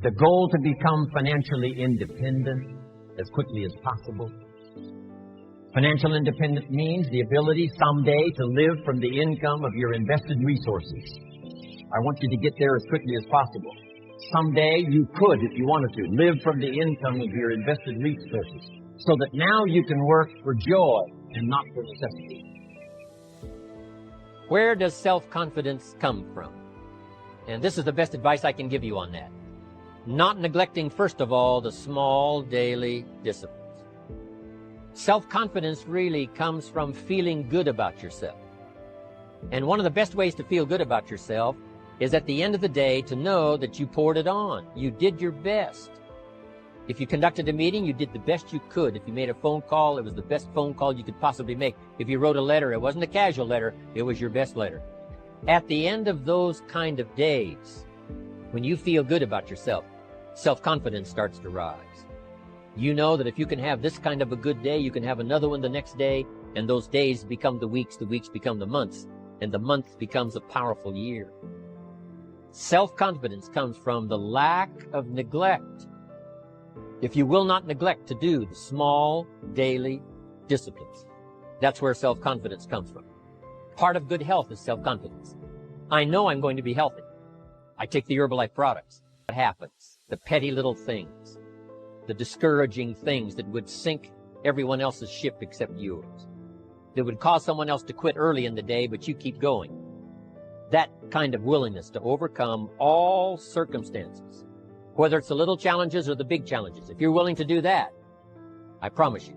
The goal to become financially independent as quickly as possible. Financial independence means the ability someday to live from the income of your invested resources. I want you to get there as quickly as possible. Someday you could, if you wanted to, live from the income of your invested resources so that now you can work for joy and not for necessity. Where does self-confidence come from? And this is the best advice I can give you on that. Not neglecting, first of all, the small daily disciplines. Self-confidence really comes from feeling good about yourself. And one of the best ways to feel good about yourself is at the end of the day to know that you poured it on. You did your best. If you conducted a meeting, you did the best you could. If you made a phone call, it was the best phone call you could possibly make. If you wrote a letter, it wasn't a casual letter, it was your best letter. At the end of those kind of days, when you feel good about yourself, self-confidence starts to rise. You know that if you can have this kind of a good day, you can have another one the next day, and those days become the weeks become the months, and the month becomes a powerful year. Self-confidence comes from the lack of neglect. If you will not neglect to do the small daily disciplines, that's where self-confidence comes from. Part of good health is self-confidence. I know I'm going to be healthy. I take the Herbalife products. What happens? The petty little things, the discouraging things that would sink everyone else's ship except yours, that would cause someone else to quit early in the day, but you keep going. That kind of willingness to overcome all circumstances, whether it's the little challenges or the big challenges. If you're willing to do that, I promise you,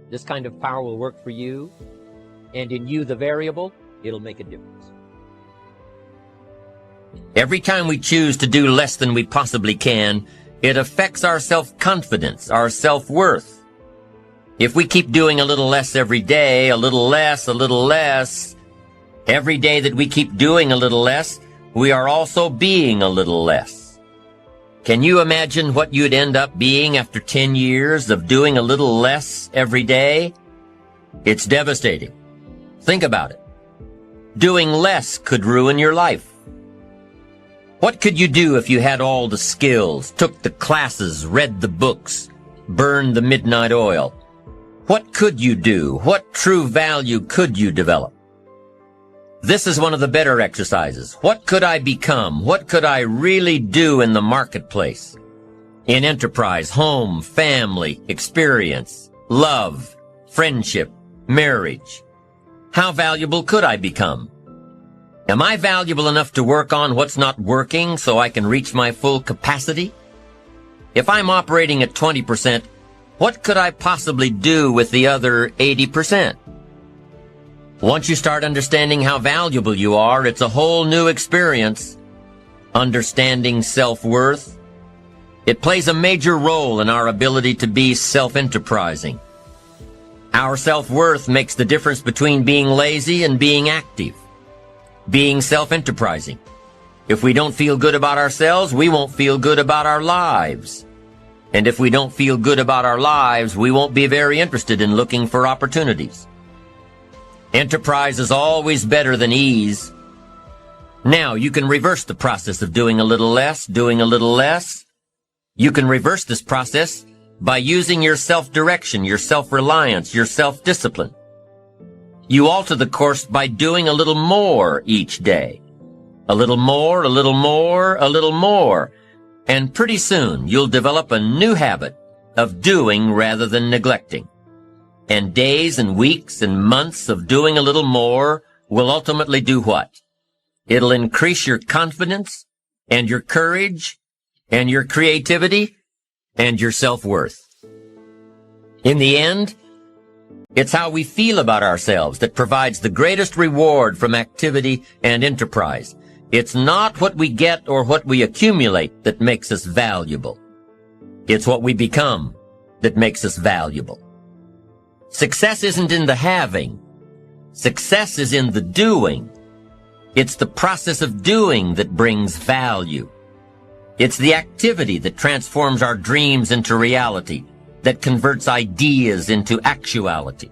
this kind of power will work for you, and in you, the variable, it'll make a difference. Every time we choose to do less than we possibly can, it affects our self-confidence, our self-worth. If we keep doing a little less every day, a little less, every day that we keep doing a little less, we are also being a little less. Can you imagine what you'd end up being after 10 years of doing a little less every day? It's devastating. Think about it. Doing less could ruin your life. What could you do if you had all the skills, took the classes, read the books, burned the midnight oil? What could you do? What true value could you develop? This is one of the better exercises. What could I become? What could I really do in the marketplace? In enterprise, home, family, experience, love, friendship, marriage. How valuable could I become? Am I valuable enough to work on what's not working so I can reach my full capacity? If I'm operating at 20%, what could I possibly do with the other 80%? Once you start understanding how valuable you are, it's a whole new experience. Understanding self-worth. It plays a major role in our ability to be self-enterprising. Our self-worth makes the difference between being lazy and being active. Being self-enterprising. If we don't feel good about ourselves, we won't feel good about our lives. And if we don't feel good about our lives, we won't be very interested in looking for opportunities. Enterprise is always better than ease. Now, you can reverse the process of doing a little less, You can reverse this process by using your self-direction, your self-reliance, your self-discipline. You alter the course by doing a little more each day. A little more, a little more, a little more. And pretty soon, you'll develop a new habit of doing rather than neglecting. And days and weeks and months of doing a little more will ultimately do what? It'll increase your confidence and your courage and your creativity and your self-worth. In the end, it's how we feel about ourselves that provides the greatest reward from activity and enterprise. It's not what we get or what we accumulate that makes us valuable. It's what we become that makes us valuable. Success isn't in the having. Success is in the doing. It's the process of doing that brings value. It's the activity that transforms our dreams into reality, that converts ideas into actuality.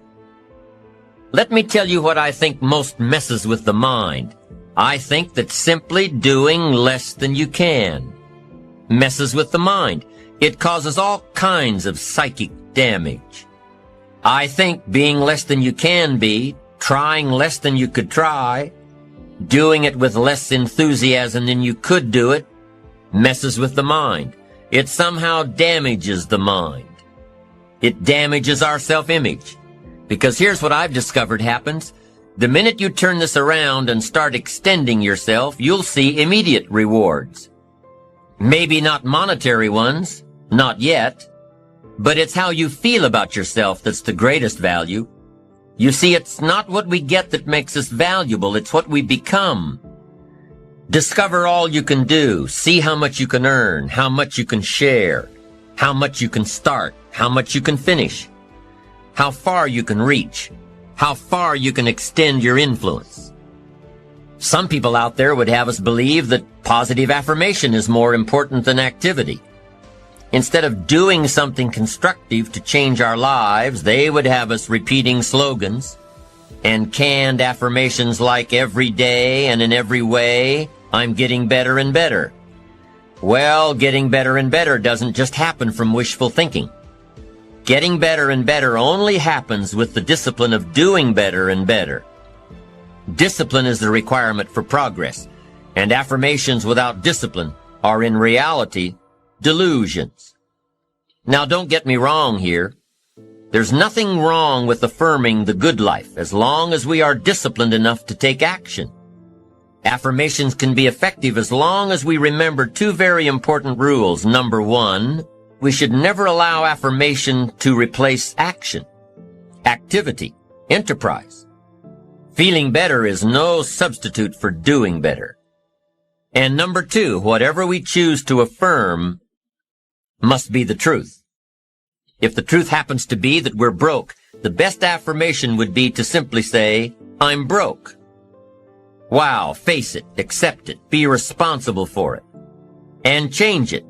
Let me tell you what I think most messes with the mind. I think that simply doing less than you can. messes with the mind. It causes all kinds of psychic damage. I think being less than you can be, trying less than you could try, doing it with less enthusiasm than you could do it, messes with the mind. It somehow damages the mind. It damages our self-image. Because here's what I've discovered happens. The minute you turn this around and start extending yourself, you'll see immediate rewards. Maybe not monetary ones, not yet, but it's how you feel about yourself that's the greatest value. You see, it's not what we get that makes us valuable, it's what we become. Discover all you can do, see how much you can earn, how much you can share, how much you can start, how much you can finish, how far you can reach, how far you can extend your influence. Some people out there would have us believe that positive affirmation is more important than activity. Instead of doing something constructive to change our lives, they would have us repeating slogans and canned affirmations like every day and in every way, I'm getting better and better. Well, getting better and better doesn't just happen from wishful thinking. Getting better and better only happens with the discipline of doing better and better. Discipline is the requirement for progress, and affirmations without discipline are in reality delusions. Now, don't get me wrong here. There's nothing wrong with affirming the good life as long as we are disciplined enough to take action. Affirmations can be effective as long as we remember two very important rules. Number one, we should never allow affirmation to replace action, activity, enterprise. Feeling better is no substitute for doing better. And number two, whatever we choose to affirm must be the truth. If the truth happens to be that we're broke, the best affirmation would be to simply say, I'm broke. Wow, face it, accept it, be responsible for it, and change it.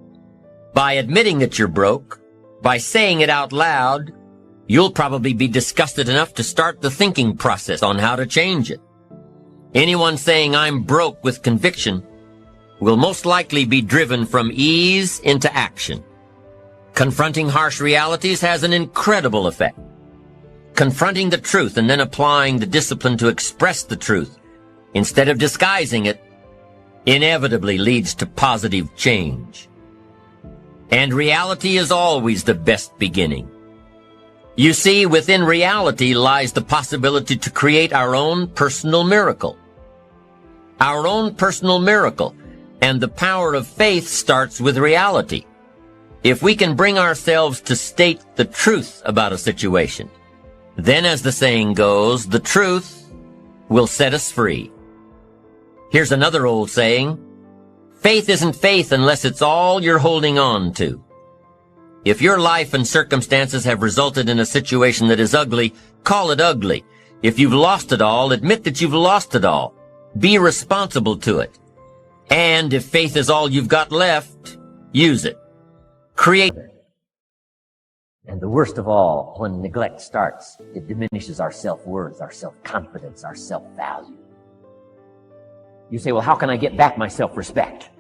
By admitting that you're broke, by saying it out loud, you'll probably be disgusted enough to start the thinking process on how to change it. Anyone saying I'm broke with conviction will most likely be driven from ease into action. Confronting harsh realities has an incredible effect. Confronting the truth and then applying the discipline to express the truth instead of disguising it inevitably leads to positive change. And reality is always the best beginning. You see, within reality lies the possibility to create our own personal miracle. Our own personal miracle. And the power of faith starts with reality. If we can bring ourselves to state the truth about a situation, then, as the saying goes, the truth will set us free. Here's another old saying, faith isn't faith unless it's all you're holding on to. If your life and circumstances have resulted in a situation that is ugly, call it ugly. If you've lost it all, admit that you've lost it all. Be responsible to it. And if faith is all you've got left, use it. Create. And the worst of all, when neglect starts, it diminishes our self-worth, our self-confidence, our self-value. You say, well, how can I get back my self-respect?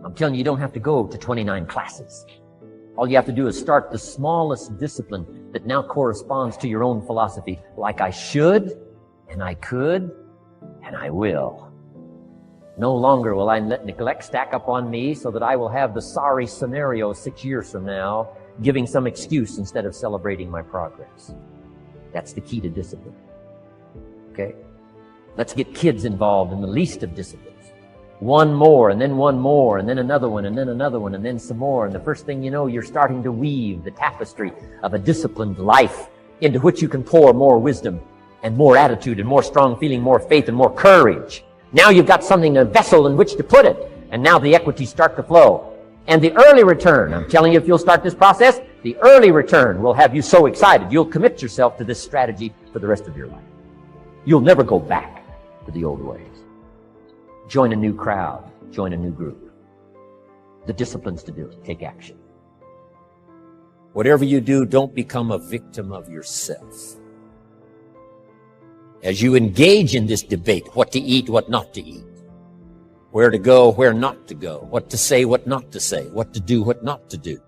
I'm telling you, you don't have to go to 29 classes. All you have to do is start the smallest discipline that now corresponds to your own philosophy, like I should, and I could, and I will. No longer will I let neglect stack up on me so that I will have the sorry scenario 6 years from now, giving some excuse instead of celebrating my progress. That's the key to discipline. Okay? Let's get kids involved in the least of disciplines. One more, and then one more, and then another one, and then another one, and then some more. And the first thing you know, you're starting to weave the tapestry of a disciplined life into which you can pour more wisdom and more attitude and more strong feeling, more faith and more courage. Now you've got something, a vessel in which to put it. And now the equities start to flow. And the early return, I'm telling you, if you'll start this process, the early return will have you so excited, you'll commit yourself to this strategy for the rest of your life. You'll never go back to the old ways. Join a new crowd. Join a new group. The disciplines to do it. Take action. Whatever you do, don't become a victim of yourself. As you engage in this debate, what to eat, what not to eat, Where to go, where not to go. What to say, what not to say. What to do, what not to do.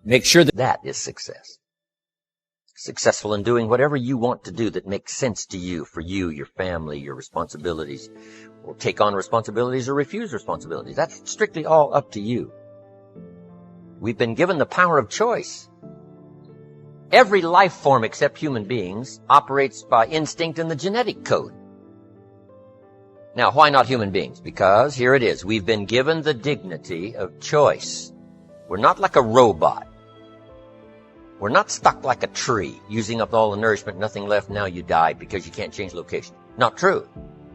Make sure that is success. Successful in doing whatever you want to do that makes sense to you, for you, your family, your responsibilities, or take on responsibilities or refuse responsibilities. That's strictly all up to you. We've been given the power of choice. Every life form except human beings operates by instinct in the genetic code. Now, why not human beings? Because here it is. We've been given the dignity of choice. We're not like a robot. We're not stuck like a tree, using up all the nourishment, nothing left, now you die because you can't change location. Not true.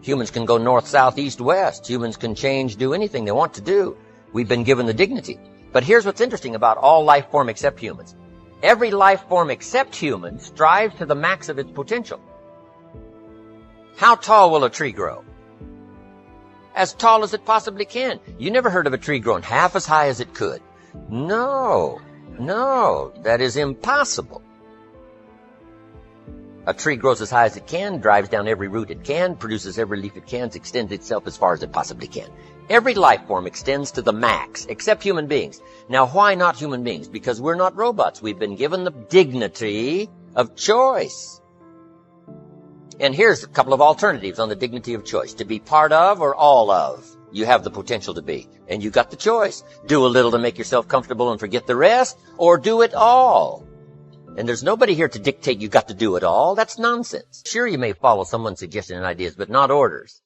Humans can go north, south, east, west. Humans can change, do anything they want to do. We've been given the dignity. But here's what's interesting about all life form except humans. Every life form except humans strives to the max of its potential. How tall will a tree grow? As tall as it possibly can. You never heard of a tree growing half as high as it could. No, that is impossible. A tree grows as high as it can, drives down every root it can, produces every leaf it can, extends itself as far as it possibly can. Every life form extends to the max, except human beings. Now, why not human beings? Because we're not robots. We've been given the dignity of choice. And here's a couple of alternatives on the dignity of choice. To be part of or all of. You have the potential to be. And you got the choice. Do a little to make yourself comfortable and forget the rest, or do it all. And there's nobody here to dictate you got to do it all. That's nonsense. Sure, you may follow someone's suggestions and ideas, but not orders.